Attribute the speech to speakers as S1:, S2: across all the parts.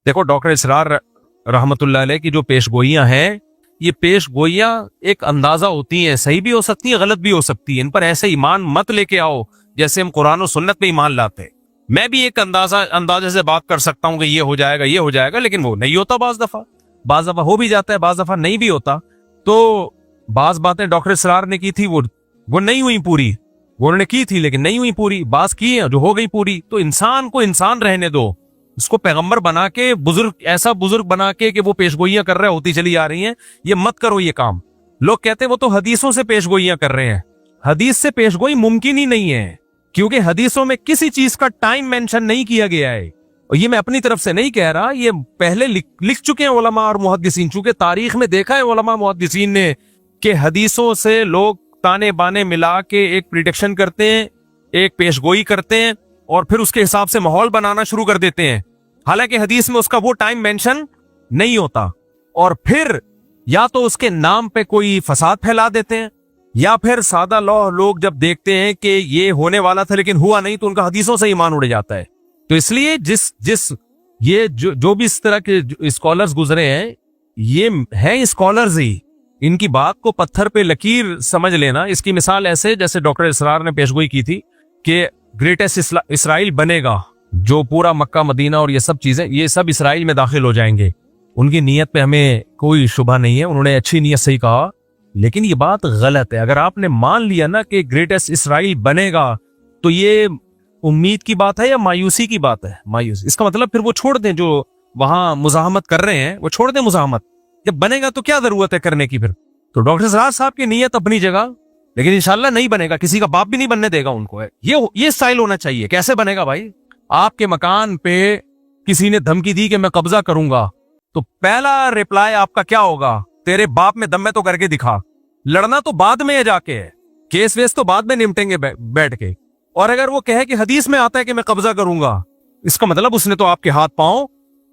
S1: देखो डॉक्टर इसरार रहमतुल्लाह अलैह की जो पेशगोइयां हैं, ये पेशगोइयां एक अंदाजा होती हैं, सही भी हो सकती हैं, गलत भी हो सकती हैं। इन पर ऐसे ईमान मत लेके आओ जैसे हम कुरान और सुन्नत पे ईमान लाते हैं। मैं भी एक अंदाजे से बात कर सकता हूं कि ये हो जाएगा, लेकिन वो नहीं होता। बाज दफा हो भी जाता है, बाज दफा नहीं भी होता। तो बाज बातें डॉक्टर इसरार ने की थी, वो नहीं हुई पूरी। वो उन्होंने की थी लेकिन नहीं हुई पूरी। बात की है जो हो गई पूरी। तो इंसान को इंसान रहने दो, उसको पैगंबर बना के, ऐसा बुजुर्ग बना के कि वो पेशगोइयां कर रहे होती चली आ रही हैं, ये मत करो ये काम। लोग कहते हैं वो तो हदीसों से पेशगोइयां कर रहे हैं। हदीस से पेशगोई मुमकिन ही नहीं है, क्योंकि हदीसों में किसी चीज का टाइम मेंशन नहीं किया गया है। और ये मैं अपनी तरफ से नहीं कह रहा, ये पहले लिख चुके हैं उलमा और मुहद्दिसीन। चूंकि तारीख में देखा है उलमा मुहद्दिसीन ने कि हदीसों से लोग ताने बाने मिला के एक प्रिडिक्शन करते हैं, एक पेशगोई करते हैं, और फिर उसके हिसाब से माहौल बनाना शुरू कर देते हैं। हालांकि हदीस में उसका वो टाइम मेंशन नहीं होता। और फिर या तो उसके नाम पे कोई फसाद फैला देते हैं, या फिर सादा लोग जब देखते हैं कि ये होने वाला था लेकिन हुआ नहीं, तो उनका हदीसों से ईमान उड़ जाता है। तो इसलिए ये जो भी इस तरह के स्कॉलर्स गुजरे हैं, ये हैं स्कॉलर्स ही। इनकी बात को पत्थर पे लकीर समझ लेना। इसकी मिसाल ऐसे जैसे डॉक्टर इसरार ने पेशगोई की थी कि ग्रेटेस्ट इसराइल बनेगा, जो पूरा मक्का मदीना और ये सब चीजें, ये सब इसराइल में दाखिल हो जाएंगे। उनकी नीयत पे हमें कोई शुबा नहीं है, उन्होंने अच्छी नीयत से ही कहा, लेकिन ये बात गलत है। अगर आपने मान लिया ना कि ग्रेटेस्ट इसराइल बनेगा, तो ये उम्मीद की बात है या मायूसी की बात है? मायूसी। इसका मतलब फिर वो छोड़ दें, जो वहां मुजाहमत कर रहे हैं वो छोड़ दें मुजाहमत। जब बनेगा तो क्या जरूरत है करने की फिर? तो डॉक्टर इसरार साहब की नीयत अपनी जगह, लेकिन इंशाल्लाह नहीं बनेगा, किसी का बाप भी नहीं बनने देगा उनको। ये स्टाइल होना चाहिए। कैसे बनेगा भाई? आपके मकान पे किसी ने धमकी दी कि मैं कब्जा करूंगा, तो पहला रिप्लाई आपका क्या होगा? तेरे बाप में दम में तो करके दिखा। लड़ना तो बाद में है जाके, केस वेस तो बाद में निपटेंगे बैठ के। और अगर वो कहे कि हदीस में आता है कि मैं कब्जा करूंगा, इसका मतलब उसने तो आपके हाथ पांव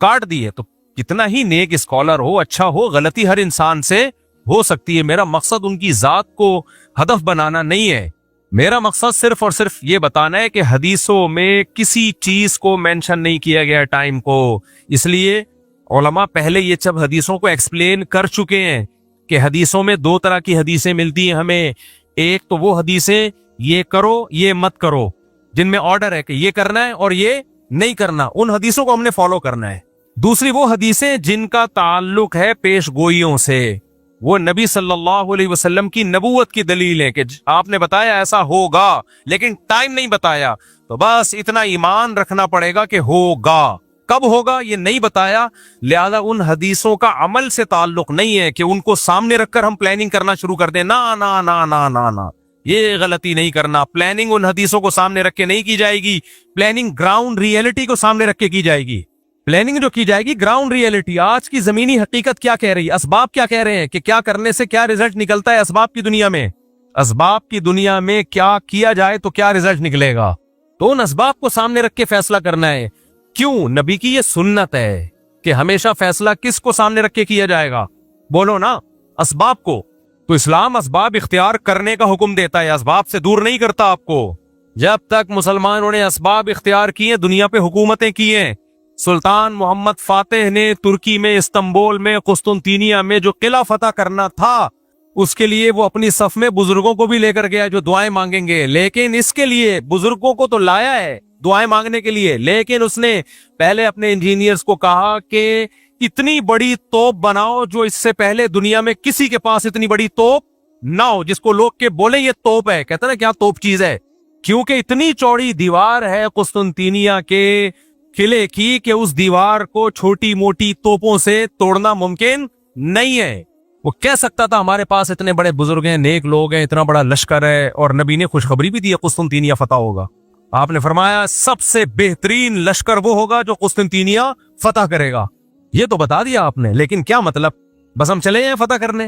S1: काट दिए। तो कितना ही नेक स्कॉलर हो, अच्छा हो, गलती हर इंसान से हो सकती है। मेरा मकसद उनकी जात को हदफ बनाना नहीं है। मेरा मकसद सिर्फ और सिर्फ ये बताना है कि हदीसों में किसी चीज को मेंशन नहीं किया गया टाइम को। इसलिए उलमा पहले ये सब हदीसों को एक्सप्लेन कर चुके हैं कि हदीसों में दो तरह की हदीसें मिलती हैं हमें। एक तो वो हदीसें ये करो ये मत करो, जिनमें ऑर्डर है कि ये करना है और ये नहीं करना, उन हदीसों को हमने फॉलो करना है। दूसरी वो हदीसें जिनका ताल्लुक है पेशगोइयों से, वो नबी सल्लल्लाहु अलैहि वसल्लम की नबूवत की दलील है कि आपने बताया ऐसा होगा, लेकिन टाइम नहीं बताया, तो बस इतना ईमान रखना पड़ेगा कि होगा। कब होगा ये नहीं बताया, लिहाजा उन हदीसों का अमल से ताल्लुक नहीं है कि उनको सामने रखकर हम प्लानिंग करना शुरू कर दें। ना ना ना ना ना ना, ये गलती नहीं करना। प्लानिंग उन हदीसों को सामने रख के नहीं की जाएगी, प्लानिंग ग्राउंड रियलिटी को सामने रख के की जाएगी। प्लानिंग जो की जाएगी ग्राउंड रियलिटी, आज की जमीनी हकीकत क्या कह रही है, असबाब क्या कह रहे हैं कि क्या करने से क्या रिजल्ट निकलता है असबाब की दुनिया में। असबाब की दुनिया में क्या किया जाए तो क्या रिजल्ट निकलेगा, तो उन असबाब को सामने रख के फैसला करना है। क्यों? नबी की ये सुन्नत है कि हमेशा फैसला किसको सामने रख के किया जाएगा? बोलो ना, असबाब को। तो इस्लाम असबाब इख्तियार करने का हुक्म देता है, असबाब से दूर नहीं करता आपको। जब तक मुसलमानों ने असबाब इख्तियार किए, दुनिया पे हुकूमतें की हैं। सुल्तान मोहम्मद फातेह ने तुर्की में, इस्तांबुल में, कुस्तुनतीनिया में जो किला फतह करना था, उसके लिए वो अपनी सफ में बुजुर्गों को भी लेकर गया जो दुआएं मांगेंगे। लेकिन इसके लिए बुजुर्गों को तो लाया है दुआएं मांगने के लिए, लेकिन उसने पहले अपने इंजीनियर्स को कहा कि इतनी बड़ी तोप बनाओ जो इससे पहले दुनिया में किसी के पास इतनी बड़ी तोप ना हो, जिसको लोग के बोले ये तोप है। कहते ना क्या तोप चीज है, क्योंकि इतनी चौड़ी दीवार है कुस्तुनतीनिया के किले की कि उस दीवार को छोटी मोटी तोपों से तोड़ना मुमकिन नहीं है। वो कह सकता था हमारे पास इतने बड़े बुजुर्ग हैं, नेक लोग हैं, इतना बड़ा लश्कर है, और नबी ने खुशखबरी भी दी है कुस्तुनतीनिया फतह होगा। आपने फरमाया सबसे बेहतरीन लश्कर वो होगा जो कुस्तुनतीनिया फतह करेगा। ये तो बता दिया आपने, लेकिन क्या मतलब बस हम चले जाएं फतह करने?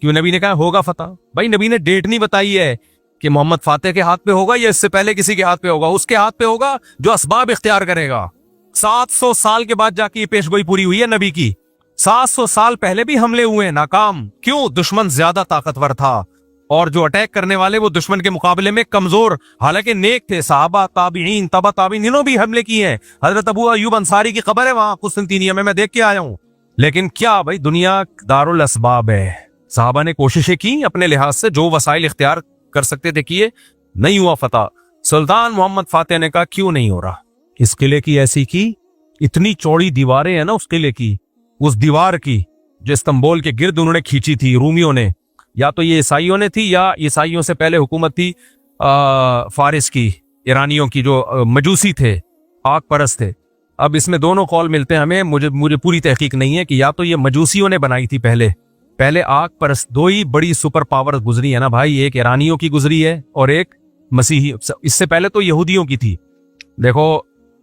S1: क्यों? नबी ने कहा होगा फतह। भाई नबी ने डेट नहीं बताई है कि मोहम्मद फातेह के हाथ पे होगा या इससे पहले किसी के हाथ पे होगा। उसके हाथ पे होगा जो असबाब इख्तियार करेगा। 700 साल के बाद जाके ये पेशगोई पूरी हुई है नबी की। 700 साल पहले भी हमले हुए, नाकाम। क्यों? दुश्मन ज्यादा ताकतवर था। اور جو اٹیک کرنے والے وہ دشمن کے مقابلے میں کمزور، حالانکہ نیک تھے، صحابہ، تابعین، تبع تابعین، انہوں بھی حملے کیے ہیں. حضرت ابو ایوب انصاری کی قبر ہے وہاں قسطنطینیہ میں دیکھ کے آیا ہوں. لیکن کیا بھائی، دنیا دار الاسباب ہے. صحابہ نے کوششیں کی اپنے لحاظ سے، جو وسائل اختیار کر سکتے تھے کیے، نہیں ہوا فتح. سلطان محمد فاتح نے کہا کیوں نہیں ہو رہا، اس قلعے کی ایسی کی، اتنی چوڑی دیواریں ہیں نا اس قلعے کی، اس دیوار کی جو استنبول کے گرد انہوں نے کھینچی تھی رومیوں نے، یا تو یہ عیسائیوں نے تھی یا عیسائیوں سے پہلے حکومت تھی فارس کی، ایرانیوں کی، جو مجوسی تھے، آگ پرست تھے. اب اس میں دونوں قول ملتے ہیں ہمیں، مجھے پوری تحقیق نہیں ہے کہ یا تو یہ مجوسیوں نے بنائی تھی پہلے آگ پرست. دو ہی بڑی سپر پاور گزری ہے نا بھائی، ایک ایرانیوں کی گزری ہے اور ایک مسیحی. اس سے پہلے تو یہودیوں کی تھی. دیکھو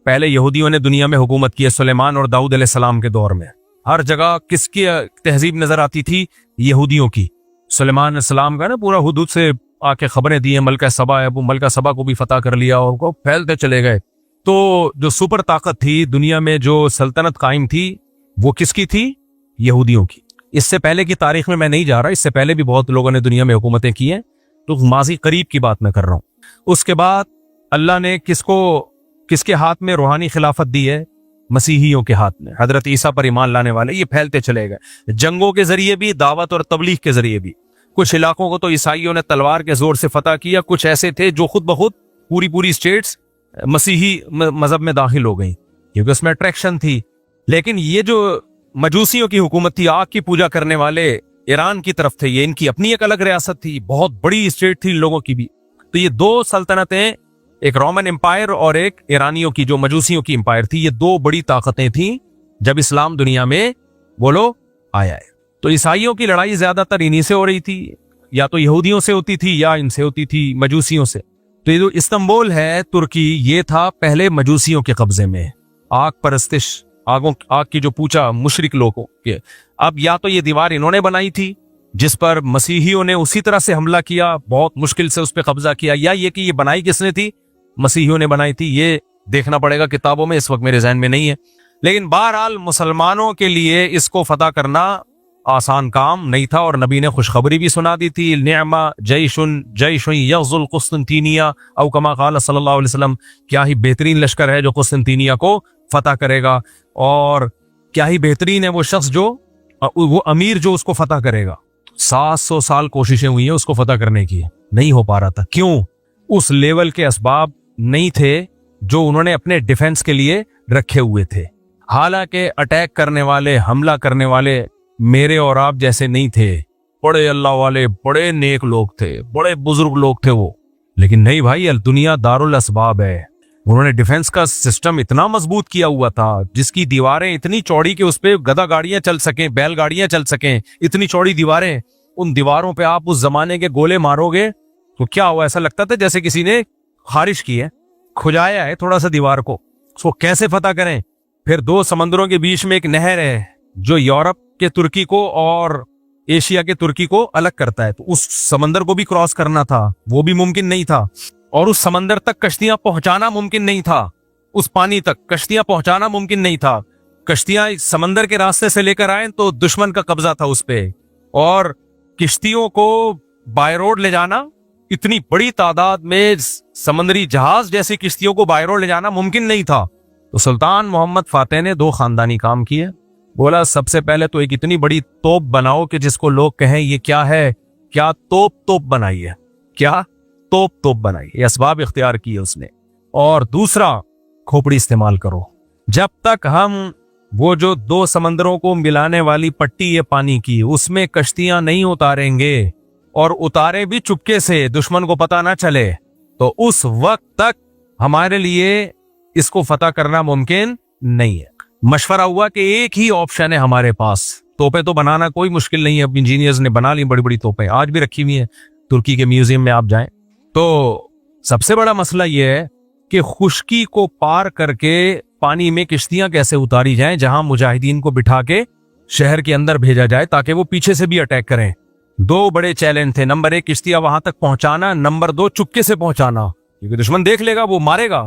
S1: پہلے یہودیوں نے دنیا میں حکومت کی ہے، سلیمان اور داؤد علیہ السلام کے دور میں. ہر جگہ کس کی تہذیب نظر آتی تھی؟ یہودیوں کی. سلیمان علیہ السلام کا نا پورا حدود سے آ کے خبریں دی ہیں، ملکہ سبا ہے، وہ ملکہ سبا کو بھی فتح کر لیا اور کو پھیلتے چلے گئے. تو جو سپر طاقت تھی دنیا میں، جو سلطنت قائم تھی، وہ کس کی تھی؟ یہودیوں کی. اس سے پہلے کی تاریخ میں نہیں جا رہا، اس سے پہلے بھی بہت لوگوں نے دنیا میں حکومتیں کی ہیں، تو ماضی قریب کی بات میں کر رہا ہوں. اس کے بعد اللہ نے کس کے ہاتھ میں روحانی خلافت دی ہے؟ مسیحیوں کے ہاتھ میں. حضرت عیسیٰ پر ایمان لانے والے یہ پھیلتے چلے گئے، جنگوں کے ذریعے بھی، دعوت اور تبلیغ کے ذریعے بھی. کچھ علاقوں کو تو عیسائیوں نے تلوار کے زور سے فتح کیا، کچھ ایسے تھے جو خود بخود پوری اسٹیٹس مسیحی مذہب میں داخل ہو گئیں کیونکہ اس میں اٹریکشن تھی. لیکن یہ جو مجوسیوں کی حکومت تھی، آگ کی پوجا کرنے والے ایران کی طرف تھے، یہ ان کی اپنی ایک الگ ریاست تھی، بہت بڑی اسٹیٹ تھی ان لوگوں کی بھی. تو یہ دو سلطنتیں، ایک رومن امپائر اور ایک ایرانیوں کی جو مجوسیوں کی امپائر تھی، یہ دو بڑی طاقتیں تھیں جب اسلام دنیا میں بولو آیا ہے. تو عیسائیوں کی لڑائی زیادہ تر انہی سے ہو رہی تھی، یا تو یہودیوں سے ہوتی تھی یا ان سے ہوتی تھی مجوسیوں سے. تو یہ جو استنبول ہے ترکی، یہ تھا پہلے مجوسیوں کے قبضے میں، آگ پرستش، آگ کی جو پوچا مشرک لوگوں کے. اب یا تو یہ دیوار انہوں نے بنائی تھی جس پر مسیحیوں نے اسی طرح سے حملہ کیا، بہت مشکل سے اس پہ قبضہ کیا، یا یہ کہ یہ بنائی کس نے تھی؟ مسیحیوں نے بنائی تھی. یہ دیکھنا پڑے گا کتابوں میں، اس وقت میرے ذہن میں نہیں ہے. لیکن بہرحال مسلمانوں کے لیے اس کو فتح کرنا آسان کام نہیں تھا، اور نبی نے خوشخبری بھی سنا دی تھی، نعم جیش یغزو القسطنطینیہ او کما قال صلی اللہ علیہ وسلم. کیا ہی بہترین لشکر ہے جو قسطنطینیہ کو فتح کرے گا، اور کیا ہی بہترین ہے وہ شخص جو، وہ امیر جو اس کو فتح کرے گا. 700 سال کوششیں ہوئی ہیں اس کو فتح کرنے کی، نہیں ہو پا رہا تھا. کیوں؟ اس لیول کے اسباب نہیں تھے جو انہوں نے اپنے ڈیفنس کے لیے رکھے ہوئے تھے. حالانکہ اٹیک کرنے والے، حملہ کرنے والے میرے اور آپ جیسے نہیں تھے، بڑے اللہ والے، بڑے نیک لوگ تھے، بڑے بزرگ لوگ تھے وہ. لیکن نہیں بھائی، دنیا دار الاسباب ہے. انہوں نے ڈیفنس کا سسٹم اتنا مضبوط کیا ہوا تھا، جس کی دیواریں اتنی چوڑی کہ اس پہ گدا گاڑیاں چل سکیں، بیل گاڑیاں چل سکیں، اتنی چوڑی دیواریں. ان دیواروں پہ آپ اس زمانے کے گولے مارو گے تو کیا ہوا؟ ایسا لگتا تھا جیسے کسی نے خارش کی ہے، کھجایا ہے تھوڑا سا دیوار کو. اس کو کیسے فتح کریں؟ پھر دو سمندروں کے بیچ میں ایک نہر ہے جو یورپ کے ترکی کو اور ایشیا کے ترکی کو الگ کرتا ہے. تو اس سمندر کو بھی کراس کرنا تھا، وہ بھی ممکن نہیں تھا. اور اس سمندر تک کشتیاں پہنچانا ممکن نہیں تھا، اس پانی تک کشتیاں پہنچانا ممکن نہیں تھا. کشتیاں سمندر کے راستے سے لے کر آئیں تو دشمن کا قبضہ تھا اس پہ، اور کشتیوں کو بائی روڈ لے جانا، اتنی بڑی تعداد میں سمندری جہاز جیسی کشتیوں کو بائی روڈ لے جانا ممکن نہیں تھا. تو سلطان محمد فاتح نے دو خاندانی کام کیے. بولا سب سے پہلے تو ایک اتنی بڑی توپ بناؤ کہ جس کو لوگ کہیں یہ کیا ہے، کیا توپ بنائی ہے، کیا توپ بنائی. یہ اسباب اختیار کیے اس نے. اور دوسرا، کھوپڑی استعمال کرو. جب تک ہم وہ جو دو سمندروں کو ملانے والی پٹی ہے پانی کی، اس میں کشتیاں نہیں اتاریں گے، اور اتارے بھی چپکے سے، دشمن کو پتہ نہ چلے، تو اس وقت تک ہمارے لیے اس کو فتح کرنا ممکن نہیں ہے. مشورہ ہوا کہ ایک ہی آپشن ہے ہمارے پاس. توپیں تو بنانا کوئی مشکل نہیں ہے، اب انجینئرز نے بنا لی بڑی بڑی توپیں، آج بھی رکھی ہوئی ہیں ترکی کے میوزیم میں آپ جائیں. تو سب سے بڑا مسئلہ یہ ہے کہ خشکی کو پار کر کے پانی میں کشتیاں کیسے اتاری جائیں جہاں مجاہدین کو بٹھا کے شہر کے اندر بھیجا جائے تاکہ وہ پیچھے سے بھی اٹیک کریں. دو بڑے چیلنج تھے، نمبر 1 کشتیاں وہاں تک پہنچانا، نمبر 2 چپکے سے پہنچانا، کیونکہ دشمن دیکھ لے گا، وہ مارے گا.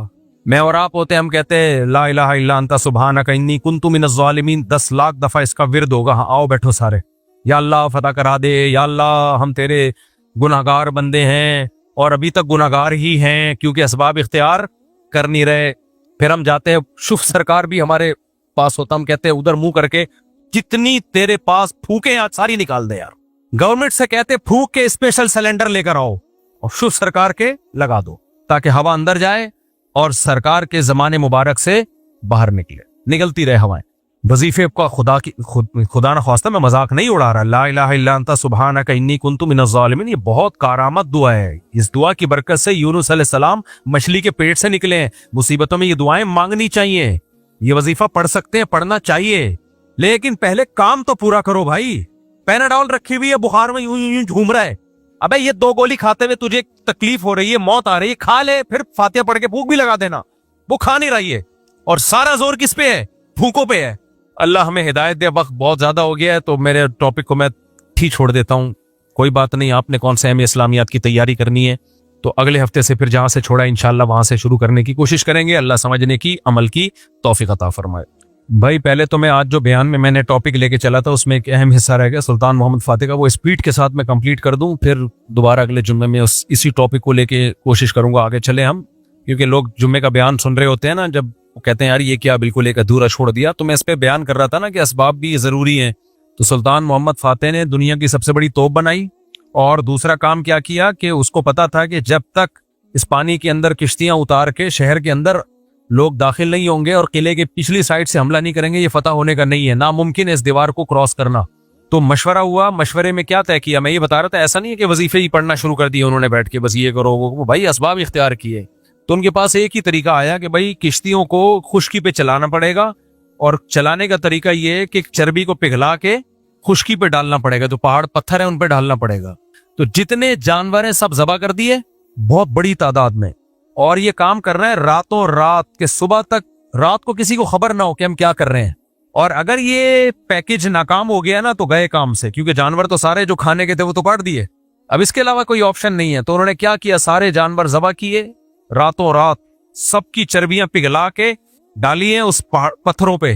S1: میں اور آپ ہوتے ہم کہتے لا الہ الا انت سبحانک انی کنت من الظالمین، 10 لاکھ دفعہ اس کا ورد ہوگا. ہاں آؤ بیٹھو سارے، یا اللہ فتح کرا دے، یا اللہ ہم تیرے गुनाहगार बंदे हैं और अभी तक गुनाहगार ही हैं क्योंकि असबाब इख्तियार कर नहीं रहे। फिर हम जाते हैं, शुभ सरकार भी हमारे पास होता, हम कहते हैं उधर मुंह करके जितनी तेरे पास फूके आज सारी निकाल दे यार। गवर्नमेंट से कहते फूक के स्पेशल सिलेंडर लेकर आओ और शुभ सरकार के लगा दो ताकि हवा अंदर जाए और सरकार के जमाने मुबारक से बाहर निकलती रहे हवाएं। वजीफे का खुदा न ख्वास्ता मैं मजाक नहीं उड़ा रहा। ला इलाहा इल्ला अंता सुब्हानका इन्नी कुन्तु मिनज़ ज़ालिमीन, ये बहुत कारामत दुआ है। इस दुआ की बरकत से यूनुस अलैहिस्सलाम मछली के पेट से निकले हैं। मुसीबतों में ये दुआएं मांगनी चाहिए, ये वजीफा पढ़ सकते हैं, पढ़ना चाहिए, लेकिन पहले काम तो पूरा करो भाई। पैनाडॉल रखी हुई है, बुखार में यूं यूं झूम रहा है, अबे ये 2 गोली खाते हुए तुझे तकलीफ हो रही है, मौत आ रही है, खा ले, फिर फातिहा पढ़ के भूख भी लगा देना। वो खा नहीं रही है और सारा जोर किस पे है? भूखों पे है। अल्लाह हमें हिदायत दे। वक्त बहुत ज्यादा हो गया है तो मेरे टॉपिक को मैं ठीक छोड़ देता हूँ। कोई बात नहीं, आपने कौन से एम.ए. इस्लामियात की तैयारी करनी है तो अगले हफ्ते से फिर जहां से छोड़ा इंशाल्लाह वहां से शुरू करने की कोशिश करेंगे। अल्लाह समझने की, अमल की तौफीक अता फरमाए। भाई पहले तो मैं आज जो बयान में मैंने टॉपिक लेके चला था उसमें एक अहम हिस्सा रह गया सुल्तान मोहम्मद फातिह का, वो स्पीड के साथ मैं कंप्लीट कर दूं, फिर दोबारा अगले जुम्मे में इसी टॉपिक को लेके कोशिश करूंगा आगे चले हम, क्योंकि लोग जुम्मे का बयान सुन रहे होते हैं ना, जब वो कहते हैं यार ये क्या बिल्कुल एक अधूरा छोड़ दिया। तो मैं इस पे बयान कर रहा था ना कि असबाब भी जरूरी हैं। तो सुल्तान मोहम्मद फातिह ने दुनिया की सबसे बड़ी तोप बनाई और दूसरा काम क्या किया कि उसको पता था कि जब तक इस पानी के अंदर किश्तियां उतार के शहर के अंदर लोग दाखिल नहीं होंगे और किले के पिछली साइड से हमला नहीं करेंगे, ये फतह होने का नहीं है, नामुमकिन है इस दीवार को क्रॉस करना। तो मशवरा हुआ, मशवरे में क्या तय किया मैं ये बता रहा था। ऐसा नहीं है कि वजीफे ही पढ़ना शुरू कर दिए उन्होंने बैठ के, बस ये करो वो, भाई असबाब इख्तियार किए। तो उनके पास एक ही तरीका आया कि भाई किश्तियों को खुश्की पे चलाना पड़ेगा और चलाने का तरीका ये है कि चर्बी को पिघला के खुश्की पे डालना पड़ेगा, तो पहाड़ पत्थर है उन पे डालना पड़ेगा। तो जितने जानवर हैं सब जबा कर दिए बहुत बड़ी तादाद में, और ये काम कर रहे हैं रातों रात के सुबह तक, रात को किसी को खबर ना हो कि हम क्या कर रहे हैं। और अगर ये पैकेज नाकाम हो गया ना तो गए काम से, क्योंकि जानवर तो सारे जो खाने के थे वो तो काट दिए, अब इसके अलावा कोई ऑप्शन नहीं है। तो उन्होंने क्या किया, सारे जानवर जबा किए रातों रात, सबकी चर्बियां पिघला के डाली हैं उस पत्थरों पे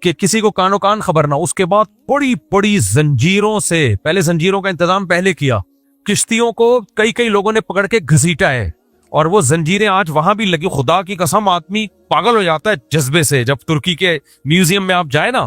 S1: कि किसी को कानो कान खबर ना। उसके बाद बड़ी बड़ी जंजीरों से, पहले जंजीरों का इंतजाम पहले किया, किश्तियों को कई कई लोगों ने पकड़ के घसीटा है और वो जंजीरें आज वहां भी लगी। खुदा की कसम आदमी पागल हो जाता है जज्बे से। जब तुर्की के म्यूजियम में आप जाए ना,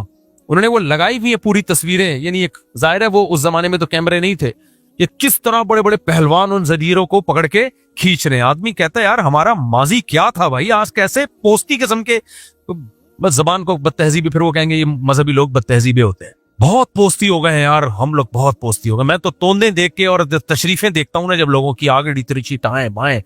S1: उन्होंने वो लगाई हुई है पूरी तस्वीरें, यानी एक जाहिर है वो उस जमाने में तो कैमरे नहीं थे, ये किस तरह बड़े बड़े पहलवान उन जंजीरों को पकड़ के खींच रहे हैं। आदमी कहता है यार हमारा माजी क्या था भाई, आज कैसे पोस्ती किस्म के, तो बस जबान को बदतहजीबी, फिर वो कहेंगे ये मजहबी लोग बदतहजीबे होते हैं, बहुत पोस्ती हो गए हैं यार हम लोग, बहुत पोस्ती हो गए। मैं तो तोंदे देख के और तशरीफें देखता हूं ना जब लोगों की आगे तिरछी टाएं बाएं,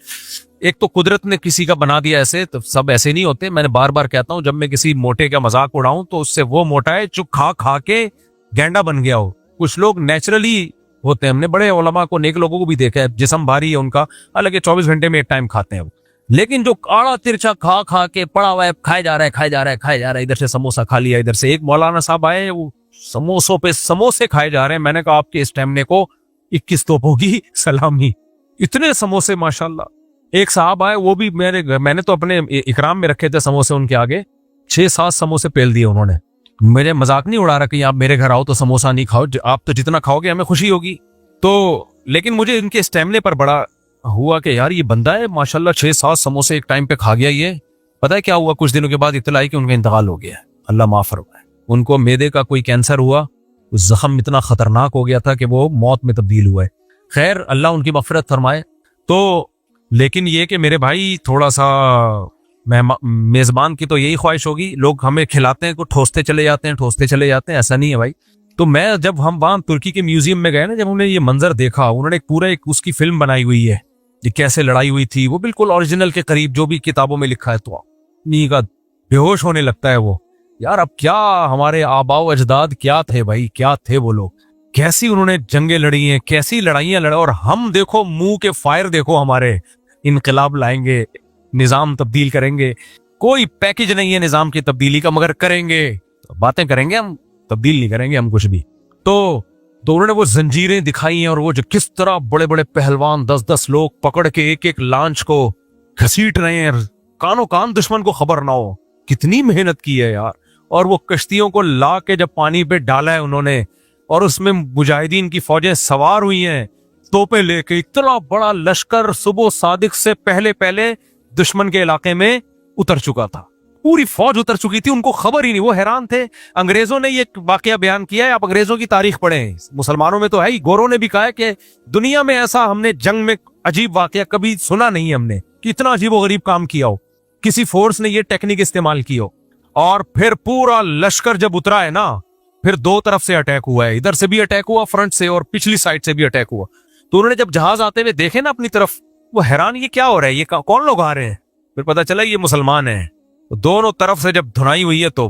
S1: एक तो कुदरत ने किसी का बना दिया ऐसे, तो सब ऐसे नहीं होते। मैंने बार बार कहता हूं जब मैं किसी मोटे का मजाक उड़ाऊं तो उससे वो मोटा है जो खा खा के गैंडा बन गया हो। कुछ लोग नेचुरली होते हैं, हमने बड़े उलमा को, नेक लोगों को भी देखा है, जिस्म भारी है उनका, हालांकि 24 घंटे में एक टाइम खाते हैं वो, लेकिन जो काड़ा तिरछा खा खा के पड़ा हुआ है, खाए जा रहा है, इधर से समोसा खा लिया, इधर से एक मौलाना साहब आए वो समोसों पे समोसे खाए जा रहे हैं। मैंने कहा आपके इस टाइम को 21 तोपों की सलामी, इतने समोसे माशाल्लाह। एक साहब आए, वो भी मैंने तो अपने इकराम में रखे थे समोसे, उनके आगे 6-7 समोसे पेल दिए उन्होंने। मेरे मजाक नहीं उड़ा रहा कि आप मेरे घर आओ तो समोसा नहीं खाओ, आप तो जितना खाओगे हमें खुशी होगी। तो लेकिन मुझे इनके स्टैमिने पर बड़ा हुआ कि यार ये बंदा है माशाल्लाह 6-7 समोसे एक टाइम पे खा गया। ये पता है क्या हुआ, कुछ दिनों के बाद इत्तला आई कि उनका इंतकाल हो गया, अल्लाह माफ फरमाए। उनको मेदे का कोई कैंसर हुआ, जख्म इतना खतरनाक हो गया था कि वो मौत में तब्दील हुआ है। खैर अल्लाह उनकी मगफिरत फरमाए। तो लेकिन ये कि मेरे भाई थोड़ा सा मेजबान की तो यही ख्वाहिश होगी, लोग हमें खिलाते हैं को ठोसते चले जाते हैं, ऐसा नहीं है भाई। तो मैं जब हम वहां तुर्की के म्यूजियम में गए ना, जब उन्होंने ये मंजर देखा, उन्होंने एक उसकी फिल्म बनाई हुई है ये कैसे लड़ाई हुई थी, वो बिल्कुल ओरिजिनल के करीब जो भी किताबों में लिखा है, तो आदमी का बेहोश होने लगता है वो। यार अब क्या हमारे आबाओ अजदाद क्या थे भाई, क्या थे वो लोग, कैसी उन्होंने जंगें लड़ी हैं, कैसी लड़ाइयां लड़ा, और हम देखो मुंह के फायर देखो हमारे, इनकलाब लाएंगे, निजाम तब्दील करेंगे, कोई पैकेज नहीं है निजाम की तब्दीली का, मगर करेंगे, बातें करेंगे हम, तब्दील नहीं करेंगे हम कुछ भी। तो उन्होंने वो जंजीरें दिखाई हैं और वो जो किस तरह बड़े बड़े पहलवान 10-10 लोग पकड़ के एक एक लांच को घसीट रहे हैं, कानो कान दुश्मन को खबर ना हो, कितनी मेहनत की है यार। और वो कश्तियों को ला के जब पानी पे डाला है उन्होंने, और उसमें मुजाहिदीन की फौजें सवार हुई हैं, तोपे लेके इतना बड़ा लश्कर सुबह सादिक से पहले पहले दुश्मन के इलाके में उतर चुका था। पूरी फौज उतर चुकी थी, उनको खबर ही नहीं, वो हैरान थे। अंग्रेजों ने ये वाकया बयान किया है, आप अंग्रेजों की तारीख पढ़ें, मुसलमानों में तो है ही, गोरों ने भी कहा है कि दुनिया में ऐसा हमने जंग में अजीब वाकया कभी सुना नहीं हमने कि इतना अजीब व गरीब काम किया हो, किसी फोर्स ने ये टेक्निक इस्तेमाल की हो। और फिर पूरा लश्कर जब उतरा है ना, फिर दो तरफ से अटैक हुआ है, इधर से भी अटैक हुआ फ्रंट से और पिछली साइड से भी अटैक हुआ। तो उन्होंने जब जहाज आते हुए देखे ना अपनी तरफ, वो हैरान, ये क्या हो रहा है, ये कौन लोग आ रहे हैं। फिर पता चला ये मुसलमान हैं। तो दोनों तरफ से जब धुनाई हुई है तो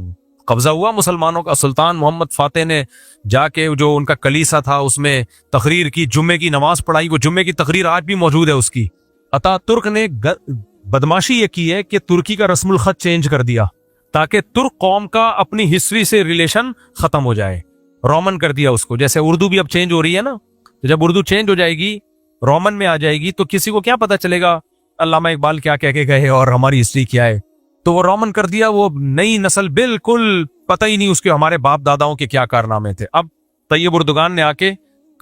S1: कब्जा हुआ मुसलमानों का। सुल्तान मोहम्मद फातेह ने जाके जो उनका कलीसा था उसमें तकरीर की, जुम्मे की नमाज पढ़ाई। वो जुम्मे की तकरीर आज भी मौजूद है उसकी। अतातुर्क ने बदमाशी ये की है कि तुर्की का रस्मुल खत चेंज कर दिया ताकि तुर्क कौम का अपनी हिस्ट्री से रिलेशन खत्म हो जाए। रोमन कर दिया उसको, जैसे उर्दू भी अब चेंज हो रही है ना, तो जब उर्दू चेंज हो जाएगी, रोमन में आ जाएगी, तो किसी को क्या पता चलेगा अल्लामा इकबाल क्या कह के गए और हमारी हिस्ट्री क्या है। तो वो रोमन कर दिया, वो नई नस्ल बिल्कुल पता ही नहीं उसके हमारे बाप दादाओं के क्या कारनामे थे। अब तैयब उर्दुगान ने आके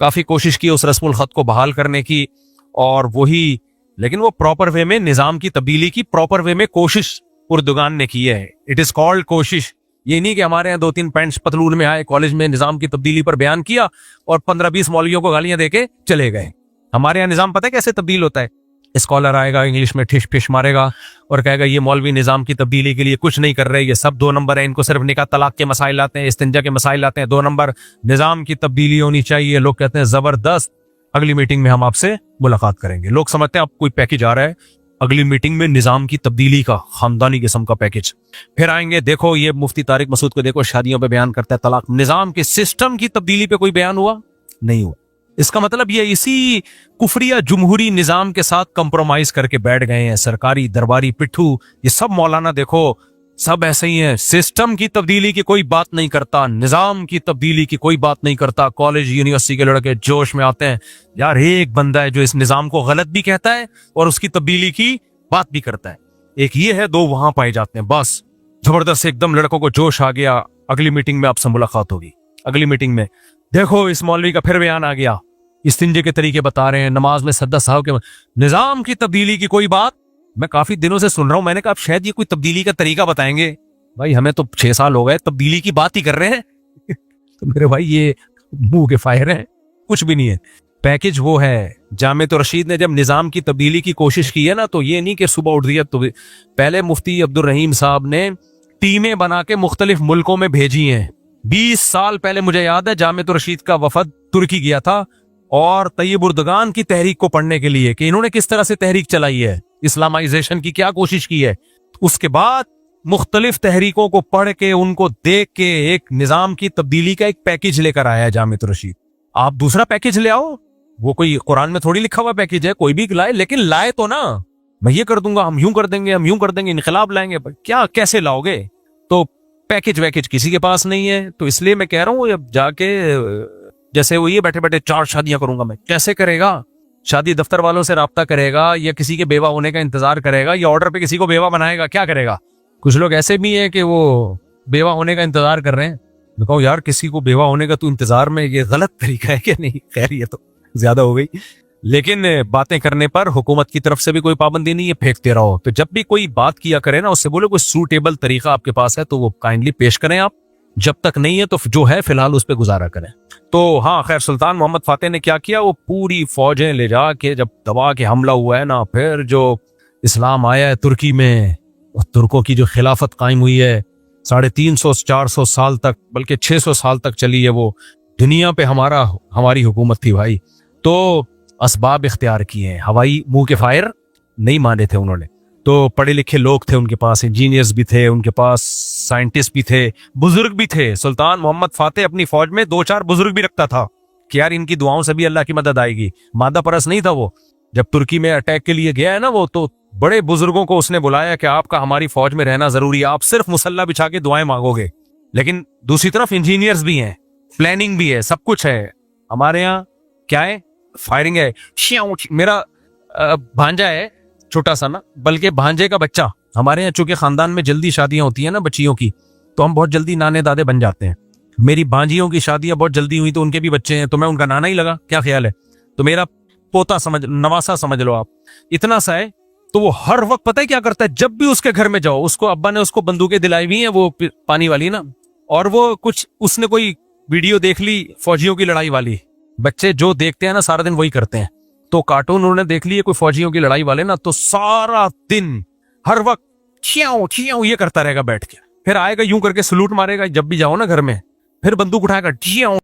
S1: काफी कोशिश की उस रस्मुल खत को बहाल करने की, और वही, लेकिन वो प्रॉपर वे में निजाम की तब्दीली की प्रॉपर वे में कोशिश उर्दुगान ने की है। इट इज कॉल्ड कोशिश। ये नहीं कि हमारे यहाँ 2-3 पैंट्स पतलून में आए, कॉलेज में निजाम की तब्दीली पर बयान किया और 15-20 मौलवियों को गालियां देके चले गए। हमारे यहाँ निजाम पता है कैसे तब्दील होता है। स्कॉलर आएगा, इंग्लिश में ठिश फिश मारेगा और कहेगा ये मौलवी निजाम की तब्दीली के लिए कुछ नहीं कर रहे, ये सब 2 नंबर है, इनको सिर्फ निकाह तलाक के मसाइल आते हैं, इस्तिंजा के मसाइल आते हैं, 2 नंबर, निजाम की तब्दीली होनी चाहिए। लोग कहते हैं जबरदस्त, अगली मीटिंग में हम आपसे मुलाकात करेंगे। लोग समझते हैं आप कोई पैकेज आ रहा है, अगली मीटिंग में निजाम की तब्दीली का खानदानी किस्म का पैकेज। फिर आएंगे, देखो ये मुफ्ती तारिक मसूद को देखो शादियों पे बयान करता है तलाक। निजाम के सिस्टम की तब्दीली पे कोई बयान हुआ नहीं हुआ। इसका मतलब ये इसी कुफरिया जुमहूरी निजाम के साथ कंप्रोमाइज करके बैठ गए हैं। सरकारी दरबारी पिट्ठू ये सब मौलाना देखो सब ऐसे ही हैं। सिस्टम की तब्दीली की कोई बात नहीं करता, निजाम की तब्दीली की कोई बात नहीं करता। कॉलेज यूनिवर्सिटी के लड़के जोश में आते हैं, यार एक बंदा है जो इस निजाम को गलत भी कहता है और उसकी तब्दीली की बात भी करता है। एक ये है, 2 वहां पाए जाते हैं। बस जबरदस्त एकदम लड़कों को जोश आ गया, अगली मीटिंग में आपसे मुलाकात होगी। अगली मीटिंग में देखो इस मौलवी का फिर बयान आ गया, इस्तिंजे के तरीके बता रहे हैं, नमाज में सद्दा साहब के, निजाम की तब्दीली की कोई बात। मैं काफी दिनों से सुन रहा हूं, मैंने कहा शायद ये कोई तब्दीली का तरीका बताएंगे। भाई हमें तो 6 साल हो गए तब्दीली की बात ही कर रहे हैं तो मेरे भाई ये मुंह के फायर हैं, कुछ भी नहीं है। पैकेज वो है, जामिया रशीद ने जब निजाम की तब्दीली की कोशिश की है ना, तो ये नहीं कि सुबह उठ दिया। तो पहले मुफ्ती अब्दुल रहीम साहब ने टीमें बना के मुख्तलिफ मुल्कों में भेजी हैं। 20 साल पहले मुझे याद है जामिया रशीद का वफद तुर्की गया था और तैयब उर्दुगान की तहरीक को पढ़ने के लिए कि इन्होंने किस तरह से तहरीक चलाई है, इस्लामाइजेशन की क्या कोशिश की है। उसके बाद मुख्तलिफ तहरीकों को पढ़ के उनको देख के एक निजाम की तब्दीली का एक पैकेज लेकर आया है जामिया रशीद। आप दूसरा पैकेज ले आओ, वो कोई कुरान में थोड़ी लिखा हुआ पैकेज है, कोई भी लाए, लेकिन लाए तो ना, मैं ये कर दूंगा, हम यूं कर देंगे, हम यूं कर देंगे, इनकलाब लाएंगे। क्या कैसे लाओगे? तो पैकेज वैकेज किसी के पास नहीं है। तो इसलिए मैं कह रहा हूँ अब जाके जैसे वो ये बैठे बैठे 4 शादियां करूंगा मैं, कैसे करेगा? शादी दफ्तर वालों से राब्ता करेगा या किसी के बेवा होने का इंतजार करेगा या ऑर्डर पे किसी को बेवा बनाएगा? क्या करेगा? कुछ लोग ऐसे भी हैं कि वो बेवा होने का इंतजार कर रहे हैं। मैं कहूँ यार किसी को बेवा होने का तू इंतजार में, ये गलत तरीका है कि नहीं? खैर ये तो ज्यादा हो गई, लेकिन बातें करने पर हुकूमत की तरफ से भी कोई पाबंदी नहीं है, फेंकते रहो। तो जब भी कोई बात किया करे ना, उससे बोले कोई सूटेबल तरीका आपके पास है तो वो काइंडली पेश करें आप, जब तक नहीं है तो जो है फिलहाल उस पर गुजारा करें। तो हाँ खैर, सुल्तान मोहम्मद फातेह ने क्या किया, वो पूरी फौजें ले जाके जब दबा के हमला हुआ है ना, फिर जो इस्लाम आया है तुर्की में, तुर्कों की जो खिलाफत कायम हुई है 350-400 साल तक, बल्कि 600 साल तक चली है, वो दुनिया पे हमारी हुकूमत थी भाई। तो असबाब इख्तियार किए हैं, हवाई मुंह के फायर नहीं माने थे उन्होंने। तो पढ़े लिखे लोग थे उनके पास, इंजीनियर्स भी थे उनके पास, साइंटिस्ट भी थे, बुजुर्ग भी थे। सुल्तान मोहम्मद फातेह अपनी फौज में 2-4 बुजुर्ग भी रखता था कि यार इनकी दुआओं से भी अल्लाह की मदद आएगी। मादा परस नहीं था वो। जब तुर्की में अटैक के लिए गया है ना वो, तो बड़े बुजुर्गों को उसने बुलाया कि आपका हमारी फौज में रहना जरूरी है, आप सिर्फ मुसल्ला बिछा के दुआएं मांगोगे। लेकिन दूसरी तरफ इंजीनियर्स भी हैं, प्लानिंग भी है, सब कुछ है। हमारे यहाँ क्या है, फायरिंग है। मेरा भांजा है छोटा सा ना, बल्कि भांजे का बच्चा। हमारे यहाँ चूंकि खानदान में जल्दी शादियां होती है ना बच्चियों की, तो हम बहुत जल्दी नाने दादे बन जाते हैं। मेरी भांजियों की शादियां बहुत जल्दी हुई तो उनके भी बच्चे हैं, तो मैं उनका नाना ही लगा, क्या ख्याल है? तो मेरा पोता समझ, नवासा समझ लो आप, इतना सा है। तो वो हर वक्त पता है क्या करता है, जब भी उसके घर में जाओ, उसको अब्बा ने उसको बंदूकें दिलाई हुई हैं वो पानी वाली ना, और वो कुछ उसने कोई वीडियो देख ली फौजियों की लड़ाई वाली, बच्चे जो देखते हैं ना सारा दिन वही करते हैं, तो कार्टून उन्होंने देख लिए कोई फौजियों की लड़ाई वाले ना, तो सारा दिन हर वक्त चियाओ चियाओ ये करता रहेगा बैठ के, फिर आएगा यूं करके सलूट मारेगा जब भी जाओ ना घर में, फिर बंदूक उठाएगा चियाओ